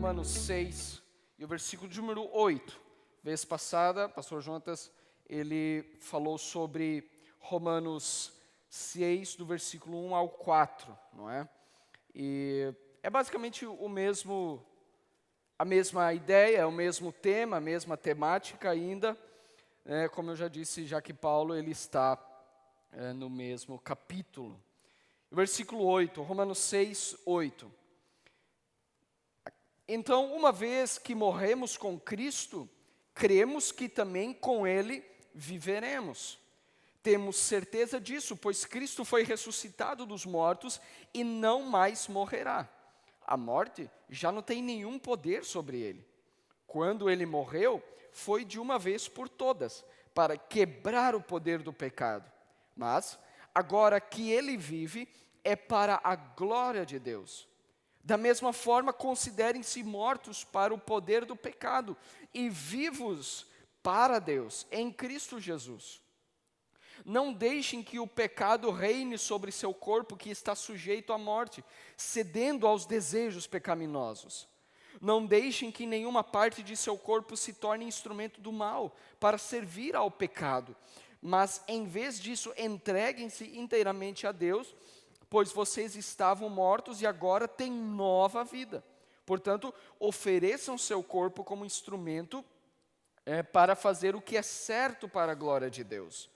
Romanos 6 e o versículo de número 8. Vez passada, pastor Jonatas, ele falou sobre Romanos 6, do versículo 1 ao 4, não é? E é basicamente a mesma ideia, é o mesmo tema, a mesma temática ainda, como eu já disse, já que Paulo ele está no mesmo capítulo. Versículo 8, Romanos 6, 8. Então, uma vez que morremos com Cristo, cremos que também com Ele viveremos. Temos certeza disso, pois Cristo foi ressuscitado dos mortos e não mais morrerá. A morte já não tem nenhum poder sobre Ele. Quando Ele morreu, foi de uma vez por todas, para quebrar o poder do pecado. Mas, agora que Ele vive, é para a glória de Deus. Da mesma forma, considerem-se mortos para o poder do pecado e vivos para Deus, em Cristo Jesus. Não deixem que o pecado reine sobre seu corpo que está sujeito à morte, cedendo aos desejos pecaminosos. Não deixem que nenhuma parte de seu corpo se torne instrumento do mal, para servir ao pecado. Mas, em vez disso, entreguem-se inteiramente a Deus, pois vocês estavam mortos e agora têm nova vida. Portanto, ofereçam seu corpo como instrumento para fazer o que é certo para a glória de Deus.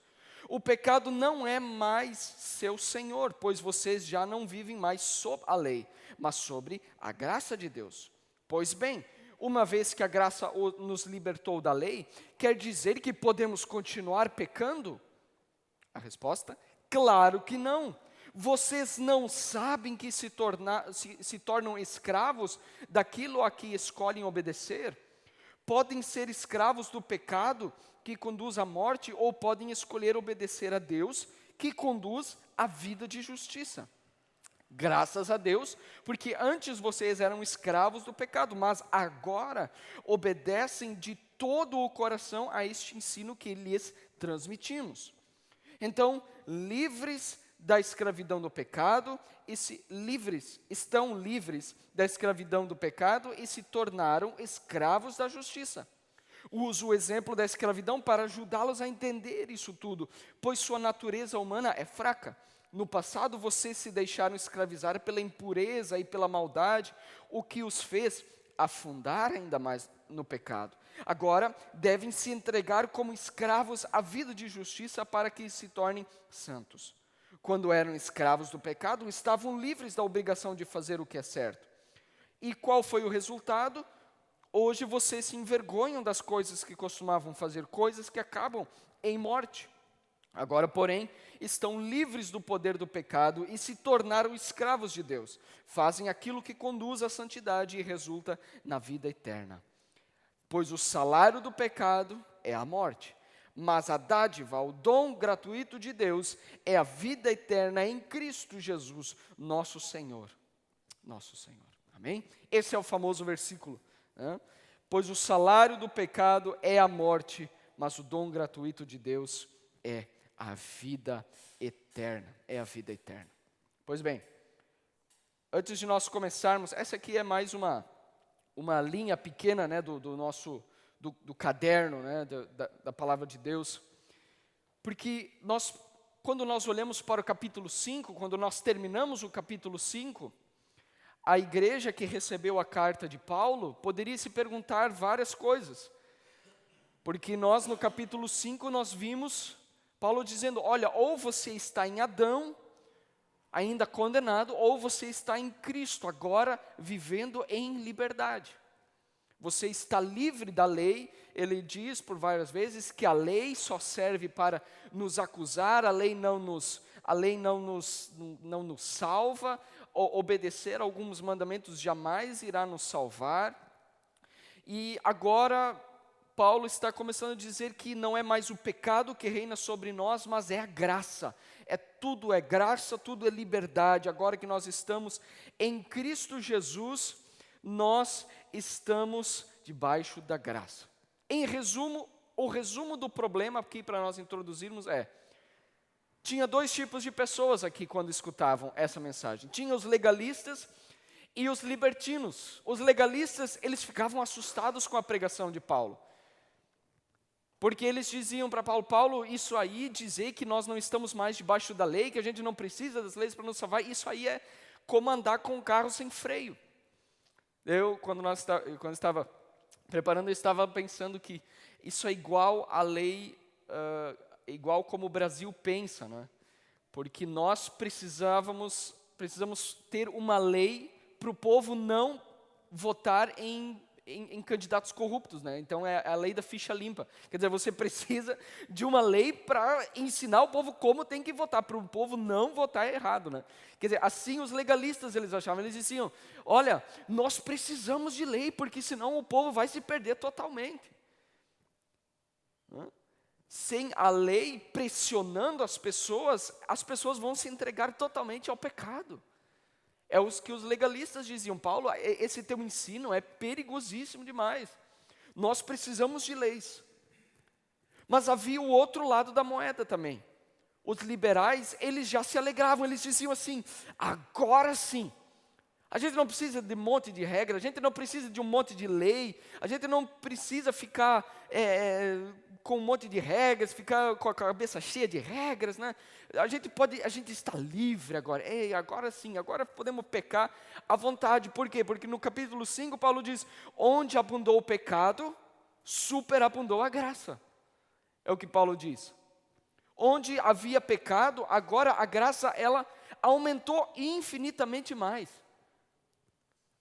O pecado não é mais seu senhor, pois vocês já não vivem mais sob a lei, mas sobre a graça de Deus. Pois bem, uma vez que a graça nos libertou da lei, quer dizer que podemos continuar pecando? A resposta? Claro que não. Vocês não sabem que se tornam escravos daquilo a que escolhem obedecer? Podem ser escravos do pecado, que conduz à morte, ou podem escolher obedecer a Deus, que conduz à vida de justiça. Graças a Deus, porque antes vocês eram escravos do pecado, mas agora obedecem de todo o coração a este ensino que lhes transmitimos. Então, livres da escravidão do pecado, estão livres da escravidão do pecado e se tornaram escravos da justiça. Uso o exemplo da escravidão para ajudá-los a entender isso tudo, pois sua natureza humana é fraca. No passado, vocês se deixaram escravizar pela impureza e pela maldade, o que os fez afundar ainda mais no pecado. Agora, devem se entregar como escravos à vida de justiça para que se tornem santos. Quando eram escravos do pecado, estavam livres da obrigação de fazer o que é certo. E qual foi o resultado? Hoje vocês se envergonham das coisas que costumavam fazer, coisas que acabam em morte. Agora, porém, estão livres do poder do pecado e se tornaram escravos de Deus. Fazem aquilo que conduz à santidade e resulta na vida eterna. Pois o salário do pecado é a morte, mas a dádiva, o dom gratuito de Deus, é a vida eterna em Cristo Jesus, nosso Senhor. Nosso Senhor. Amém? Esse é o famoso versículo. Pois o salário do pecado é a morte, mas o dom gratuito de Deus é a vida eterna. É a vida eterna. Pois bem, antes de nós começarmos, essa aqui é mais uma linha pequena, do nosso do caderno, da palavra de Deus, porque quando nós olhamos para o capítulo 5, quando nós terminamos o capítulo 5, a igreja que recebeu a carta de Paulo poderia se perguntar várias coisas, porque nós no capítulo 5 nós vimos Paulo dizendo, olha, ou você está em Adão, ainda condenado, ou você está em Cristo, agora vivendo em liberdade. Você está livre da lei. Ele diz por várias vezes que a lei só serve para nos acusar, a lei não nos salva, obedecer a alguns mandamentos jamais irá nos salvar. E agora Paulo está começando a dizer que não é mais o pecado que reina sobre nós, mas é a graça. Tudo é graça, tudo é liberdade. Agora que nós estamos em Cristo Jesus, nós estamos debaixo da graça. Em resumo, o resumo do problema aqui para nós introduzirmos tinha dois tipos de pessoas aqui quando escutavam essa mensagem. Tinha os legalistas E os libertinos, os legalistas, eles ficavam assustados com a pregação de Paulo. Porque eles diziam para Paulo, Paulo, isso aí dizer que nós não estamos mais debaixo da lei, que a gente não precisa das leis para nos salvar, isso aí é como andar com um carro sem freio. Quando estava preparando, eu estava pensando que isso é igual à lei, igual como o Brasil pensa, né? Porque nós precisamos ter uma lei para o povo não votar em candidatos corruptos, né? Então é a lei da ficha limpa. Quer dizer, você precisa de uma lei para ensinar o povo como tem que votar, para o povo não votar errado, né? Quer dizer, assim os legalistas eles achavam, eles diziam, olha, nós precisamos de lei, porque senão o povo vai se perder totalmente. Sem a lei pressionando as pessoas vão se entregar totalmente ao pecado. É o que os legalistas diziam, Paulo, esse teu ensino é perigosíssimo demais. Nós precisamos de leis. Mas havia o outro lado da moeda também. Os liberais, eles já se alegravam, eles diziam assim, agora sim. A gente não precisa de um monte de regra, a gente não precisa de um monte de lei, a gente não precisa ficar com um monte de regras, ficar com a cabeça cheia de regras, né? A gente está livre agora, agora sim, agora podemos pecar à vontade. Por quê? Porque no capítulo 5 Paulo diz, onde abundou o pecado, superabundou a graça. É o que Paulo diz. Onde havia pecado, agora a graça ela aumentou infinitamente mais.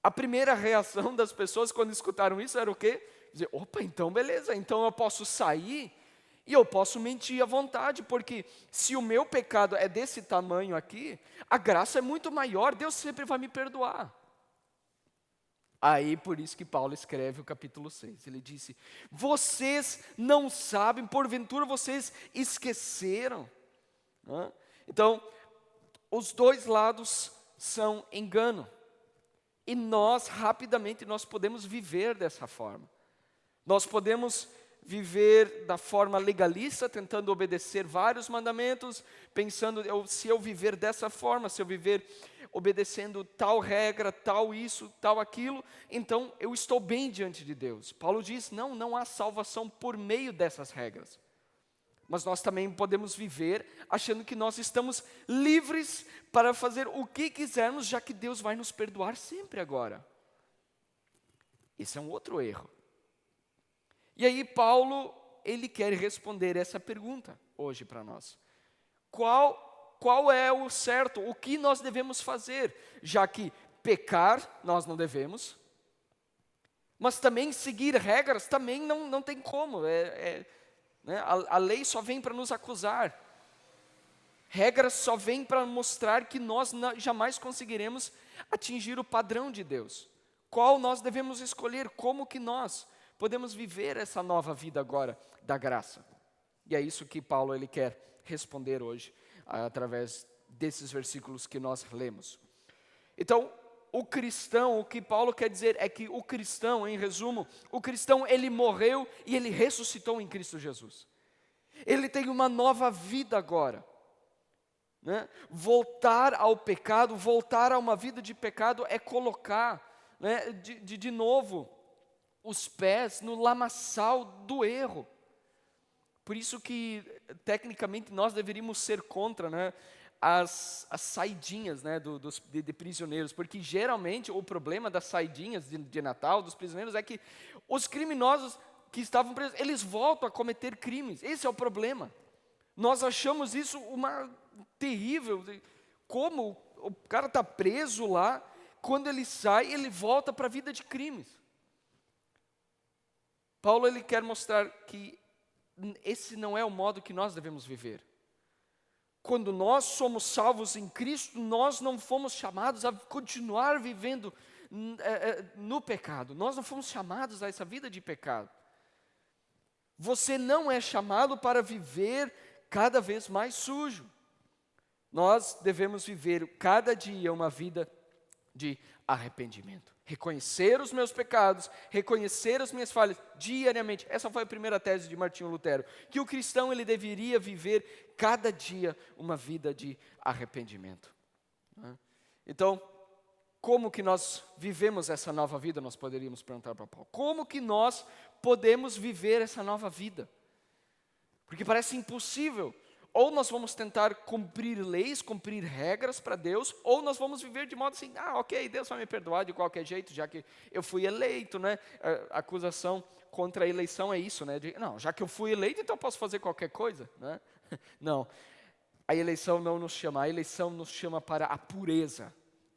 A primeira reação das pessoas quando escutaram isso era o quê? Dizer, opa, então beleza, então eu posso sair e eu posso mentir à vontade, porque se o meu pecado é desse tamanho aqui, a graça é muito maior, Deus sempre vai me perdoar. Aí por isso que Paulo escreve o capítulo 6, ele disse, vocês não sabem, porventura vocês esqueceram. Então, os dois lados são engano. E nós, rapidamente, nós podemos viver dessa forma. Nós podemos viver da forma legalista, tentando obedecer vários mandamentos, pensando, se eu viver dessa forma, se eu viver obedecendo tal regra, tal isso, tal aquilo, então eu estou bem diante de Deus. Paulo diz, não há salvação por meio dessas regras. Mas nós também podemos viver achando que nós estamos livres para fazer o que quisermos, já que Deus vai nos perdoar sempre agora. Esse é um outro erro. E aí Paulo, ele quer responder essa pergunta hoje para nós. Qual é o certo? O que nós devemos fazer? Já que pecar nós não devemos, mas também seguir regras também não tem como. A lei só vem para nos acusar. Regras só vêm para mostrar que nós jamais conseguiremos atingir o padrão de Deus. Qual nós devemos escolher? Como que nós podemos viver essa nova vida agora da graça? E é isso que Paulo ele quer responder hoje, através desses versículos que nós lemos. Então, o cristão, o que Paulo quer dizer é que o cristão, em resumo, o cristão ele morreu e ele ressuscitou em Cristo Jesus. Ele tem uma nova vida agora. Né? Voltar ao pecado, voltar a uma vida de pecado é colocar, né, de novo os pés no lamaçal do erro. Por isso que, tecnicamente, nós deveríamos ser contra, né, as saidinhas, né, de prisioneiros, porque geralmente o problema das saidinhas de Natal, dos prisioneiros, é que os criminosos que estavam presos, eles voltam a cometer crimes. Esse é o problema. Nós achamos isso uma terrível. Como o cara está preso lá, quando ele sai, ele volta para a vida de crimes. Paulo ele quer mostrar que esse não é o modo que nós devemos viver. Quando nós somos salvos em Cristo, nós não fomos chamados a continuar vivendo no pecado. Nós não fomos chamados a essa vida de pecado. Você não é chamado para viver cada vez mais sujo. Nós devemos viver cada dia uma vida de arrependimento. Reconhecer os meus pecados, reconhecer as minhas falhas diariamente. Essa foi a primeira tese de Martinho Lutero, que o cristão ele deveria viver cada dia uma vida de arrependimento. Então, como que nós vivemos essa nova vida? Nós poderíamos perguntar para Paulo. Como que nós podemos viver essa nova vida? Porque parece impossível. Ou nós vamos tentar cumprir leis, cumprir regras para Deus, ou nós vamos viver de modo assim, ok, Deus vai me perdoar de qualquer jeito, já que eu fui eleito, né? A acusação contra a eleição é isso, né? Não, já que eu fui eleito, então eu posso fazer qualquer coisa, né? Não, a eleição não nos chama, a eleição nos chama para a pureza,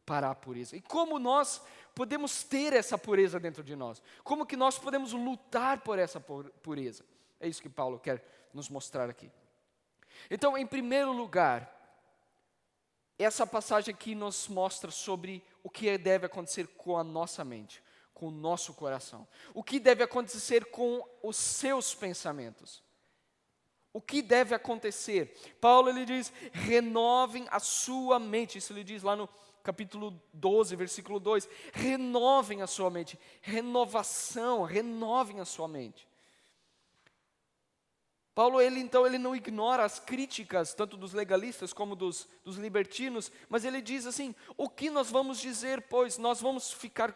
para a pureza. E como nós podemos ter essa pureza dentro de nós? Como que nós podemos lutar por essa pureza? É isso que Paulo quer nos mostrar aqui. Então, em primeiro lugar, essa passagem aqui nos mostra sobre o que deve acontecer com a nossa mente, com o nosso coração. O que deve acontecer com os seus pensamentos. O que deve acontecer? Paulo ele diz, renovem a sua mente. Isso ele diz lá no capítulo 12, versículo 2. Renovem a sua mente. Renovação, renovem a sua mente. Paulo, ele não ignora as críticas, tanto dos legalistas como dos libertinos, mas ele diz assim, o que nós vamos dizer, pois? Nós vamos ficar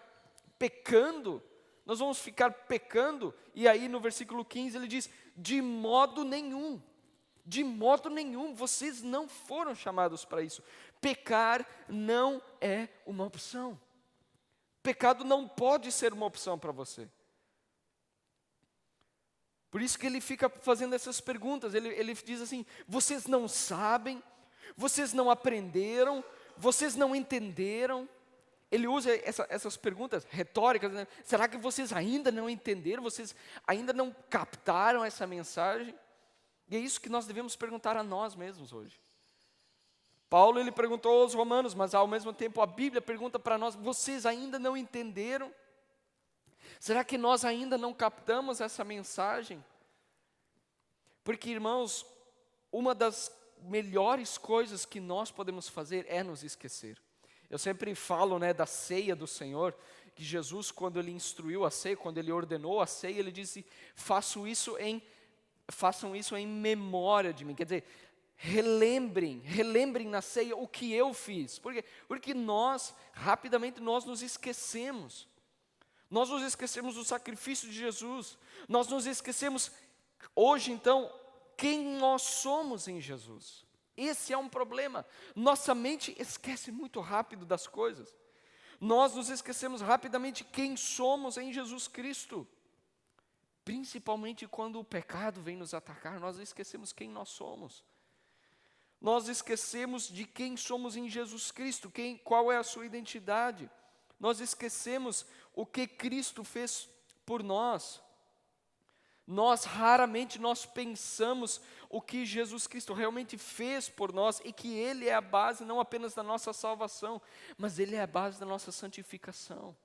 pecando? Nós vamos ficar pecando? E aí no versículo 15 ele diz, de modo nenhum, vocês não foram chamados para isso. Pecar não é uma opção. Pecado não pode ser uma opção para você. Por isso que ele fica fazendo essas perguntas, ele diz assim, vocês não sabem, vocês não aprenderam, vocês não entenderam. Ele usa essas perguntas retóricas, né? Será que vocês ainda não entenderam, vocês ainda não captaram essa mensagem? E é isso que nós devemos perguntar a nós mesmos hoje. Paulo ele perguntou aos romanos, mas ao mesmo tempo a Bíblia pergunta para nós, vocês ainda não entenderam? Será que nós ainda não captamos essa mensagem? Porque, irmãos, uma das melhores coisas que nós podemos fazer é nos esquecer. Eu sempre falo, né, da ceia do Senhor, que Jesus, quando Ele instruiu a ceia, quando Ele ordenou a ceia, Ele disse, façam isso em memória de mim. Quer dizer, relembrem na ceia o que eu fiz. Por quê? Porque rapidamente nós nos esquecemos. Nós nos esquecemos do sacrifício de Jesus. Nós nos esquecemos, hoje então, quem nós somos em Jesus. Esse é um problema. Nossa mente esquece muito rápido das coisas. Nós nos esquecemos rapidamente quem somos em Jesus Cristo. Principalmente quando o pecado vem nos atacar, nós esquecemos quem nós somos. Nós esquecemos de quem somos em Jesus Cristo, qual é a sua identidade. Nós esquecemos o que Cristo fez por nós. Raramente nós pensamos o que Jesus Cristo realmente fez por nós e que Ele é a base não apenas da nossa salvação, mas Ele é a base da nossa santificação.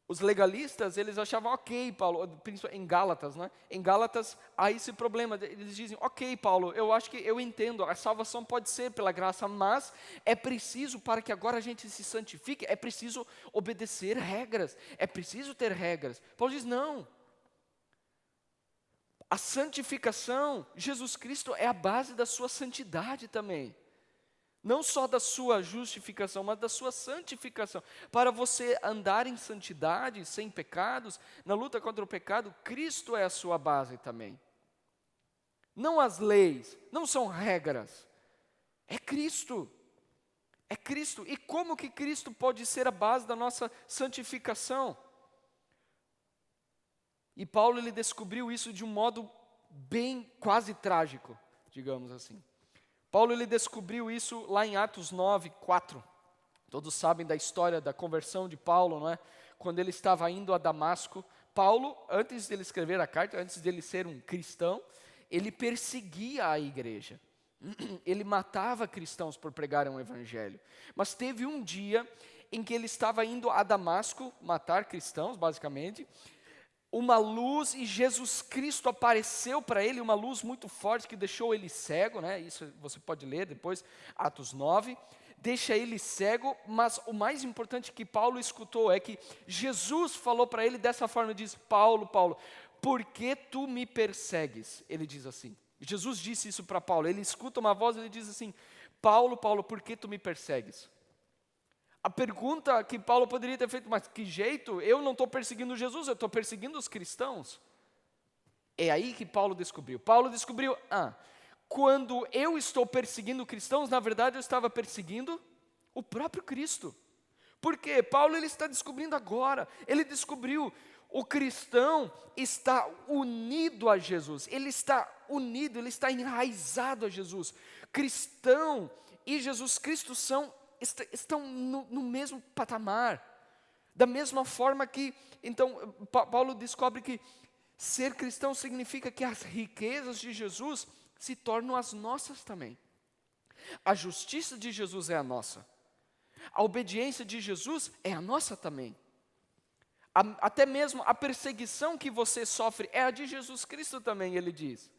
Os legalistas, eles achavam, ok, Paulo, principalmente em Gálatas, né? Em Gálatas há esse problema, eles dizem, ok, Paulo, eu acho que eu entendo, a salvação pode ser pela graça, mas é preciso, para que agora a gente se santifique, é preciso obedecer regras, é preciso ter regras. Paulo diz, não. A santificação, Jesus Cristo é a base da sua santidade também. Não só da sua justificação, mas da sua santificação. Para você andar em santidade, sem pecados, na luta contra o pecado, Cristo é a sua base também. Não as leis, não são regras. É Cristo. É Cristo. E como que Cristo pode ser a base da nossa santificação? E Paulo ele descobriu isso de um modo bem quase trágico, digamos assim. Paulo ele descobriu isso lá em Atos 9, 4. Todos sabem da história da conversão de Paulo, não é? Quando ele estava indo a Damasco, Paulo, antes de ele escrever a carta, antes de ele ser um cristão, ele perseguia a igreja. Ele matava cristãos por pregarem o evangelho. Mas teve um dia em que ele estava indo a Damasco, matar cristãos, basicamente, uma luz e Jesus Cristo apareceu para ele, uma luz muito forte que deixou ele cego, né? Isso você pode ler depois, Atos 9, deixa ele cego, mas o mais importante que Paulo escutou é que Jesus falou para ele dessa forma, diz, Paulo, por que tu me persegues? Ele diz assim, Jesus disse isso para Paulo, ele escuta uma voz e ele diz assim, Paulo, por que tu me persegues? A pergunta que Paulo poderia ter feito, mas que jeito? Eu não estou perseguindo Jesus, eu estou perseguindo os cristãos. É aí que Paulo descobriu. Paulo descobriu, quando eu estou perseguindo cristãos, na verdade eu estava perseguindo o próprio Cristo. Por quê? Paulo ele está descobrindo agora. Ele descobriu, o cristão está unido a Jesus. Ele está unido, ele está enraizado a Jesus. Cristão e Jesus Cristo estão no mesmo patamar. Da mesma forma que, então, Paulo descobre que ser cristão significa que as riquezas de Jesus se tornam as nossas também. A justiça de Jesus é a nossa. A obediência de Jesus é a nossa também. Até mesmo a perseguição que você sofre é a de Jesus Cristo também, ele diz.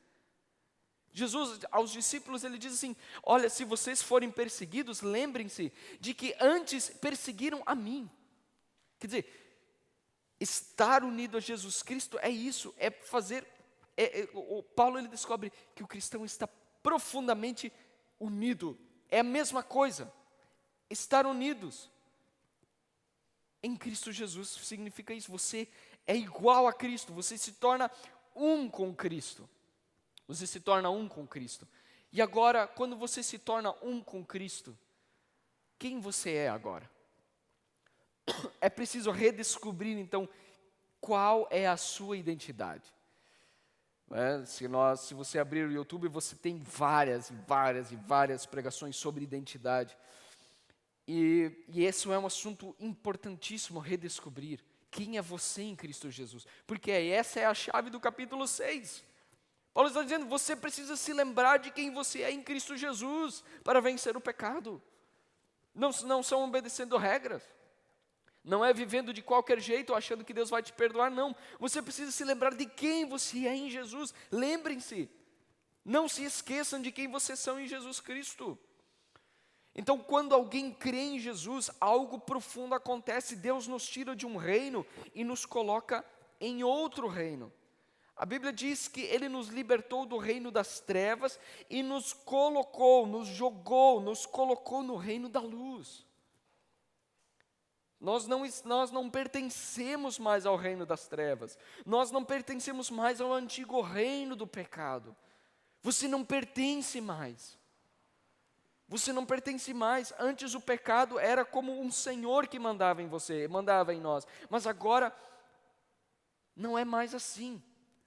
Jesus, aos discípulos, ele diz assim, olha, se vocês forem perseguidos, lembrem-se de que antes perseguiram a mim. Quer dizer, estar unido a Jesus Cristo é isso, é fazer... o Paulo ele descobre que o cristão está profundamente unido. É a mesma coisa, estar unidos. Em Cristo Jesus significa isso, você é igual a Cristo, você se torna um com Cristo. Você se torna um com Cristo. E agora, quando você se torna um com Cristo, quem você é agora? É preciso redescobrir, então, qual é a sua identidade. Se você abrir o YouTube, você tem várias pregações sobre identidade. E esse é um assunto importantíssimo, redescobrir. Quem é você em Cristo Jesus? Porque essa é a chave do capítulo 6. Paulo está dizendo, você precisa se lembrar de quem você é em Cristo Jesus para vencer o pecado. Não são obedecendo regras. Não é vivendo de qualquer jeito, achando que Deus vai te perdoar, não. Você precisa se lembrar de quem você é em Jesus. Lembrem-se. Não se esqueçam de quem vocês são em Jesus Cristo. Então, quando alguém crê em Jesus, algo profundo acontece. Deus nos tira de um reino e nos coloca em outro reino. A Bíblia diz que Ele nos libertou do reino das trevas e nos colocou no reino da luz. Nós não pertencemos mais ao reino das trevas. Nós não pertencemos mais ao antigo reino do pecado. Você não pertence mais. Você não pertence mais. Antes o pecado era como um senhor que mandava em você, mandava em nós. Mas agora não é mais assim.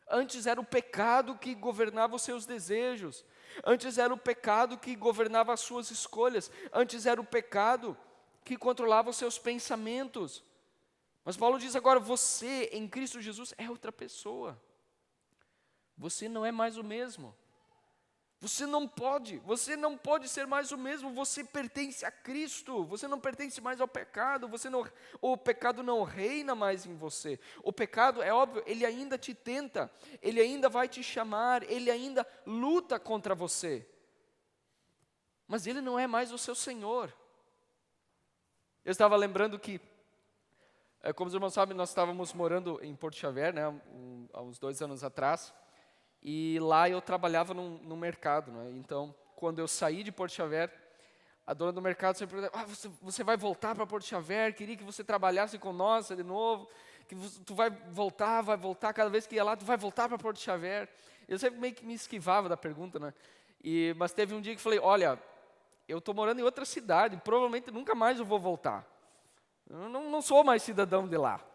Antes era o pecado que governava os seus desejos. Antes era o pecado que governava as suas escolhas. Antes era o pecado que controlava os seus pensamentos. Mas Paulo diz agora, você em Cristo Jesus é outra pessoa. Você não é mais o mesmo. Você não pode ser mais o mesmo, você pertence a Cristo, você não pertence mais ao pecado, o pecado não reina mais em você. O pecado, é óbvio, ele ainda te tenta, ele ainda vai te chamar, ele ainda luta contra você. Mas ele não é mais o seu Senhor. Eu estava lembrando que, como os irmãos sabem, nós estávamos morando em Porto Xavier, há uns 2 anos atrás. E lá eu trabalhava no mercado, né? Então, quando eu saí de Porto Xavier, a dona do mercado sempre perguntava, você vai voltar para Porto Xavier? Queria que você trabalhasse com nós de novo, que tu vai voltar, cada vez que ia lá, tu vai voltar para Porto Xavier. Eu sempre meio que me esquivava da pergunta, né? Mas teve um dia que eu falei, olha, eu estou morando em outra cidade, provavelmente nunca mais eu vou voltar. Eu não sou mais cidadão de lá.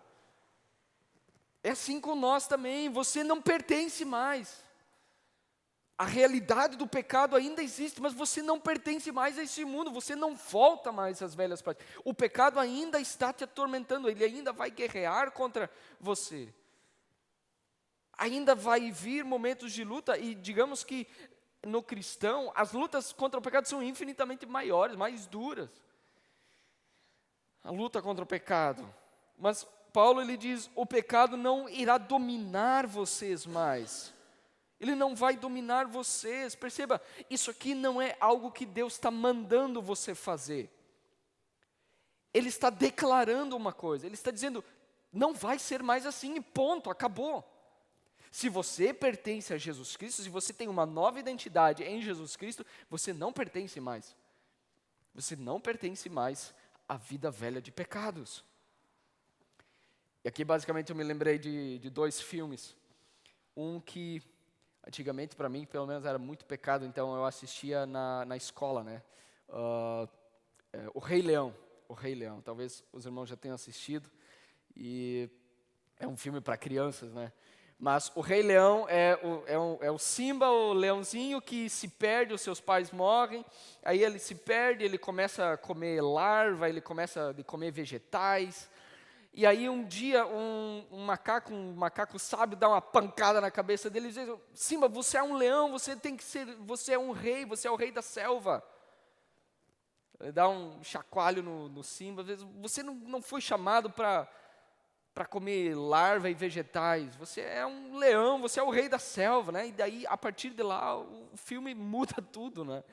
É assim com nós também, você não pertence mais. A realidade do pecado ainda existe, mas você não pertence mais a esse mundo, você não volta mais às velhas práticas. O pecado ainda está te atormentando, ele ainda vai guerrear contra você. Ainda vai vir momentos de luta, e digamos que no cristão, as lutas contra o pecado são infinitamente maiores, mais duras. A luta contra o pecado. Mas Paulo ele diz, o pecado não irá dominar vocês mais. Ele não vai dominar vocês. Perceba, isso aqui não é algo que Deus está mandando você fazer. Ele está declarando uma coisa. Ele está dizendo, não vai ser mais assim e ponto, acabou. Se você pertence a Jesus Cristo, se você tem uma nova identidade em Jesus Cristo, você não pertence mais. Você não pertence mais a vida velha de pecados. E aqui basicamente eu me lembrei de dois filmes. Um que antigamente para mim pelo menos era muito pecado, então eu assistia na escola, né? O Rei Leão. O Rei Leão. Talvez os irmãos já tenham assistido. E é um filme para crianças, né? Mas o Rei Leão é o Simba, o leãozinho que se perde, os seus pais morrem, aí ele se perde, ele começa a comer larva, ele começa a comer vegetais, e aí um dia um macaco sábio dá uma pancada na cabeça dele e diz: Simba, você é um leão, você é um rei, você é o rei da selva. Ele dá um chacoalho no Simba, às vezes, você não foi chamado para comer larva e vegetais, você é um leão, você é o rei da selva, né? E daí, a partir de lá, o filme muda tudo, né?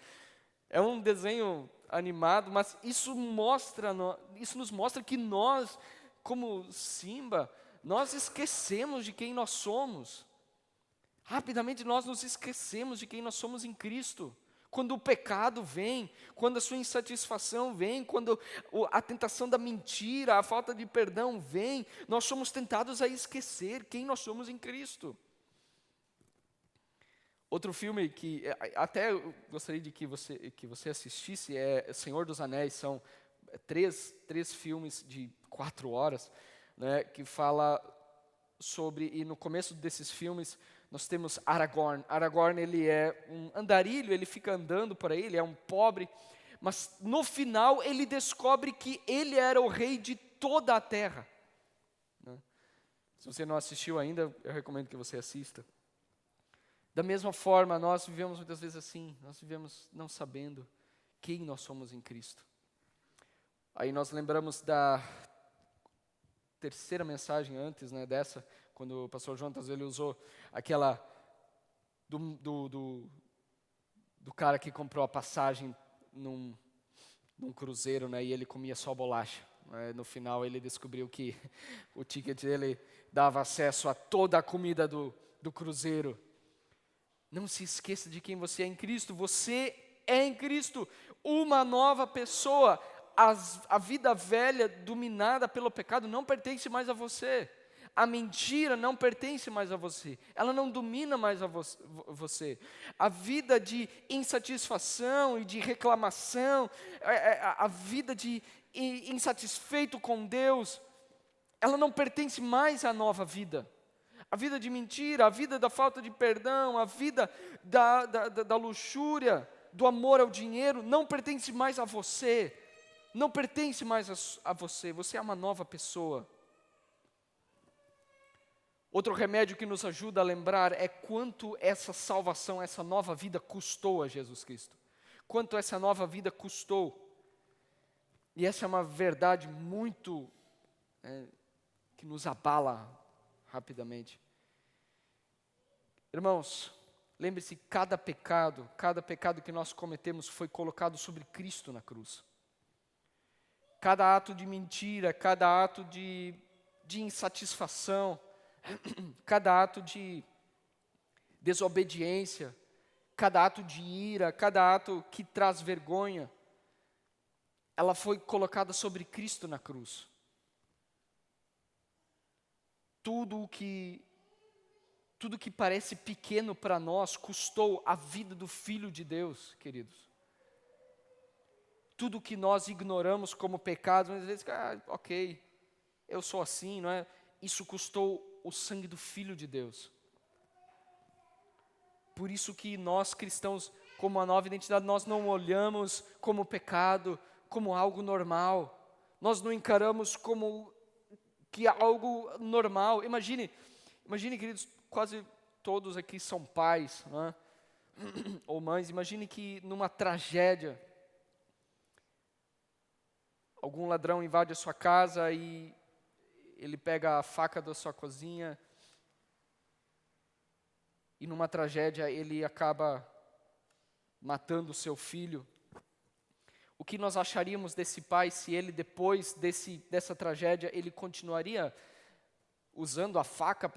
É um desenho animado, mas isso nos mostra que nós, como Simba, nós esquecemos de quem nós somos. Rapidamente nós nos esquecemos de quem nós somos em Cristo. Quando o pecado vem, quando a sua insatisfação vem, quando a tentação da mentira, a falta de perdão vem, nós somos tentados a esquecer quem nós somos em Cristo. Outro filme que até eu gostaria de que você assistisse é Senhor dos Anéis. São três filmes de 4 horas, né, que fala sobre, e no começo desses filmes nós temos Aragorn. Aragorn, ele é um andarilho, ele fica andando por aí, ele é um pobre, mas no final ele descobre que ele era o rei de toda a terra, né? Se você não assistiu ainda, eu recomendo que você assista. Da mesma forma, nós vivemos muitas vezes assim, nós vivemos não sabendo quem nós somos em Cristo. Aí nós lembramos da terceira mensagem antes, né, dessa, quando o pastor Jonas ele usou aquela do cara que comprou a passagem num cruzeiro, né, e ele comia só bolacha. Né, no final ele descobriu que o ticket dele dava acesso a toda a comida do cruzeiro. Não se esqueça de quem você é em Cristo. Você é em Cristo uma nova pessoa. A vida velha dominada pelo pecado não pertence mais a você. A mentira não pertence mais a você. Ela não domina mais a você. A vida de insatisfação e de reclamação, a vida de insatisfeito com Deus, ela não pertence mais à nova vida. A vida de mentira, a vida da falta de perdão, a vida da luxúria, do amor ao dinheiro, não pertence mais a você. Não pertence mais a você. Você é uma nova pessoa. Outro remédio que nos ajuda a lembrar é quanto essa salvação, essa nova vida custou a Jesus Cristo. Quanto essa nova vida custou. E essa é uma verdade muito que nos abala rapidamente. Irmãos, lembre-se, cada pecado que nós cometemos foi colocado sobre Cristo na cruz. Cada ato de mentira, cada ato de insatisfação, cada ato de desobediência, cada ato de ira, cada ato que traz vergonha, ela foi colocada sobre Cristo na cruz. Tudo que parece pequeno para nós custou a vida do Filho de Deus, queridos. Tudo que nós ignoramos como pecado, às vezes, ok, eu sou assim, não é? Isso custou o sangue do Filho de Deus. Por isso que nós cristãos, como a nova identidade, nós não olhamos como pecado, como algo normal. Nós não encaramos como que é algo normal. Imagine, queridos, quase todos aqui são pais, não é? Ou mães. Imagine que numa tragédia, algum ladrão invade a sua casa e ele pega a faca da sua cozinha e numa tragédia ele acaba matando o seu filho. O que nós acharíamos desse pai se ele depois dessa tragédia ele continuaria usando a faca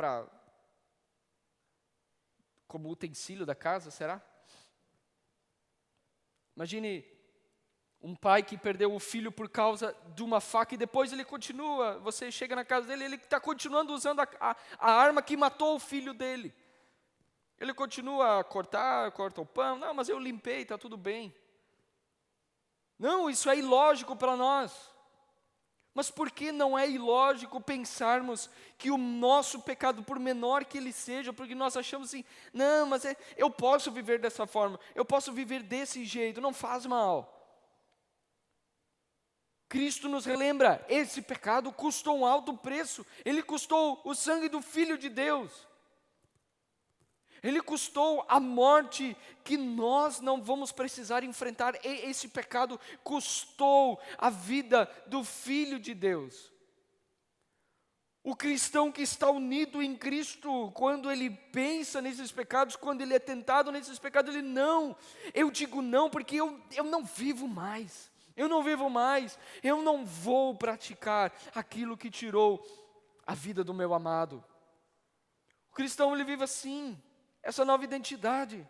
como utensílio da casa, será? Imagine Um pai que perdeu o filho por causa de uma faca e depois ele continua, você chega na casa dele, ele está continuando usando a arma que matou o filho dele. Ele continua a corta o pão, não, mas eu limpei, está tudo bem. Não, isso é ilógico para nós. Mas por que não é ilógico pensarmos que o nosso pecado, por menor que ele seja, porque nós achamos assim, não, mas eu posso viver dessa forma, eu posso viver desse jeito, não faz mal. Cristo nos relembra, esse pecado custou um alto preço, ele custou o sangue do Filho de Deus. Ele custou a morte que nós não vamos precisar enfrentar. Esse pecado custou a vida do Filho de Deus. O cristão que está unido em Cristo, quando ele pensa nesses pecados, quando ele é tentado nesses pecados, ele não. Eu digo não porque eu não vivo mais. Eu não vivo mais. Eu não vou praticar aquilo que tirou a vida do meu amado. O cristão, ele vive assim. Essa nova identidade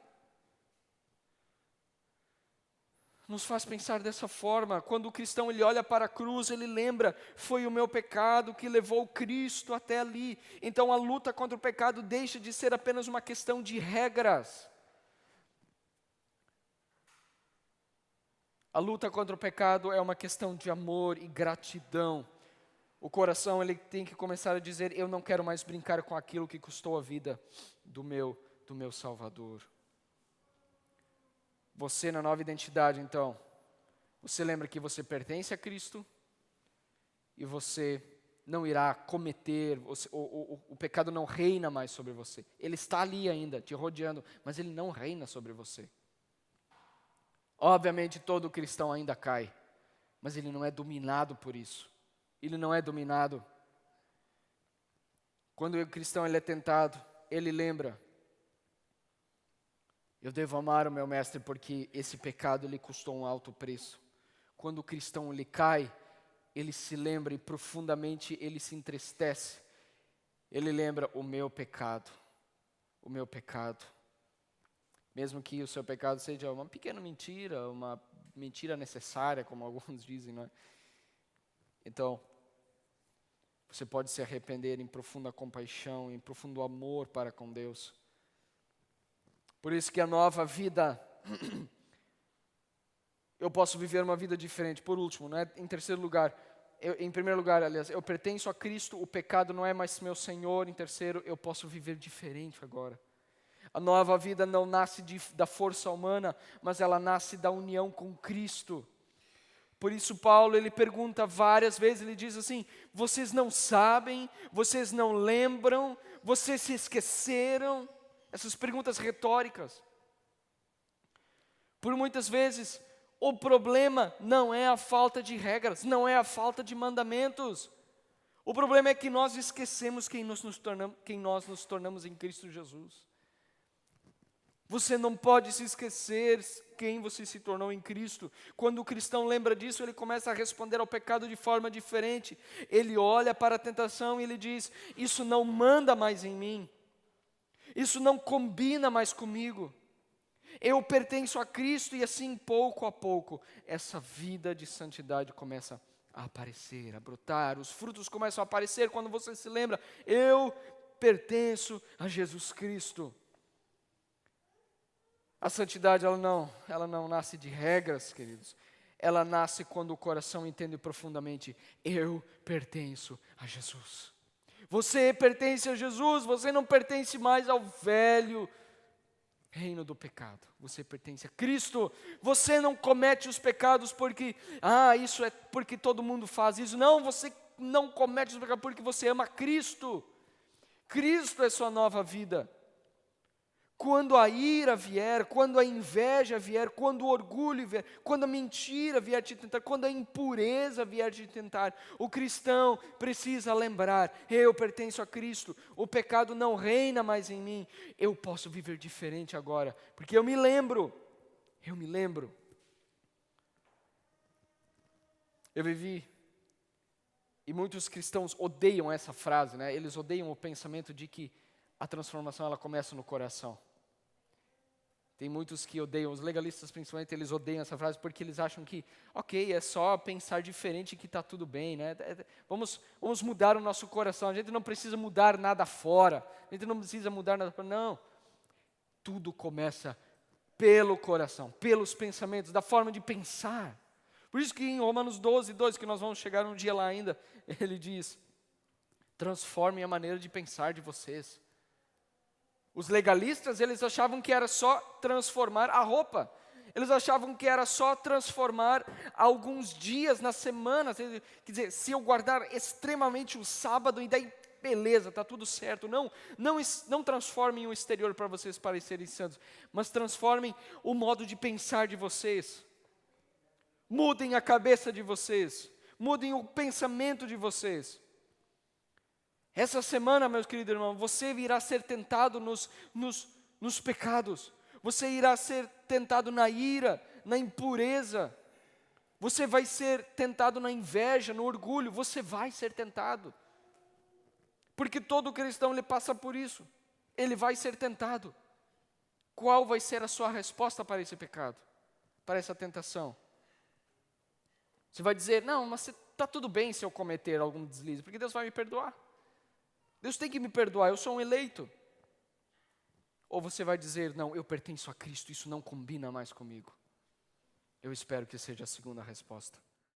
nos faz pensar dessa forma. Quando o cristão ele olha para a cruz, ele lembra, foi o meu pecado que levou Cristo até ali. Então a luta contra o pecado deixa de ser apenas uma questão de regras. A luta contra o pecado é uma questão de amor e gratidão. O coração ele tem que começar a dizer, eu não quero mais brincar com aquilo que custou a vida do meu Salvador. Você na nova identidade, então, você lembra que você pertence a Cristo e você não irá cometer, o pecado não reina mais sobre você. Ele está ali ainda, te rodeando, mas ele não reina sobre você. Obviamente todo cristão ainda cai, mas ele não é dominado por isso. Ele não é dominado. Quando o cristão ele é tentado, ele lembra, eu devo amar o meu mestre porque esse pecado lhe custou um alto preço. Quando o cristão ele cai, ele se lembra e profundamente ele se entristece. Ele lembra o meu pecado. Mesmo que o seu pecado seja uma pequena mentira, uma mentira necessária, como alguns dizem, não é? Então, você pode se arrepender em profunda compaixão, em profundo amor para com Deus. Por isso que a nova vida, eu posso viver uma vida diferente. Por último, né? Em primeiro lugar, aliás, eu pertenço a Cristo, o pecado não é mais meu Senhor. Em terceiro, eu posso viver diferente agora. A nova vida não nasce da força humana, mas ela nasce da união com Cristo. Por isso Paulo, ele pergunta várias vezes, ele diz assim, vocês não sabem, vocês não lembram, vocês se esqueceram. Essas perguntas retóricas. Por muitas vezes, o problema não é a falta de regras, não é a falta de mandamentos. O problema é que nós esquecemos quem nós nos tornamos em Cristo Jesus. Você não pode se esquecer quem você se tornou em Cristo. Quando o cristão lembra disso, ele começa a responder ao pecado de forma diferente. Ele olha para a tentação e ele diz, isso não manda mais em mim. Isso não combina mais comigo. Eu pertenço a Cristo e assim, pouco a pouco, essa vida de santidade começa a aparecer, a brotar. Os frutos começam a aparecer quando você se lembra, eu pertenço a Jesus Cristo. A santidade, ela não nasce de regras, queridos. Ela nasce quando o coração entende profundamente, eu pertenço a Jesus. Você pertence a Jesus, você não pertence mais ao velho reino do pecado. Você pertence a Cristo. Você não comete os pecados porque, isso é porque todo mundo faz isso. Não, você não comete os pecados porque você ama Cristo. Cristo é sua nova vida. Quando a ira vier, quando a inveja vier, quando o orgulho vier, quando a mentira vier te tentar, quando a impureza vier te tentar, o cristão precisa lembrar, eu pertenço a Cristo, o pecado não reina mais em mim, eu posso viver diferente agora, porque eu me lembro. Eu vivi, e muitos cristãos odeiam essa frase, né? Eles odeiam o pensamento de que a transformação ela começa no coração. Tem muitos que odeiam, os legalistas principalmente, eles odeiam essa frase porque eles acham que, ok, é só pensar diferente que está tudo bem, né? Vamos mudar o nosso coração, a gente não precisa mudar nada fora, a gente não precisa mudar nada fora, não. Tudo começa pelo coração, pelos pensamentos, da forma de pensar. Por isso que em Romanos 12, 2, que nós vamos chegar um dia lá ainda, ele diz, transformem a maneira de pensar de vocês. Os legalistas, eles achavam que era só transformar a roupa. Eles achavam que era só transformar alguns dias na semana. Quer dizer, se eu guardar extremamente o sábado, e daí beleza, está tudo certo. Não transformem o exterior para vocês parecerem santos, mas transformem o modo de pensar de vocês. Mudem a cabeça de vocês. Mudem o pensamento de vocês. Essa semana, meus queridos irmãos, você irá ser tentado nos pecados. Você irá ser tentado na ira, na impureza. Você vai ser tentado na inveja, no orgulho. Você vai ser tentado. Porque todo cristão, ele passa por isso. Ele vai ser tentado. Qual vai ser a sua resposta para esse pecado? Para essa tentação? Você vai dizer, não, mas está tudo bem se eu cometer algum deslize, porque Deus vai me perdoar. Deus tem que me perdoar, eu sou um eleito. Ou você vai dizer, não, eu pertenço a Cristo, isso não combina mais comigo. Eu espero que seja a segunda resposta.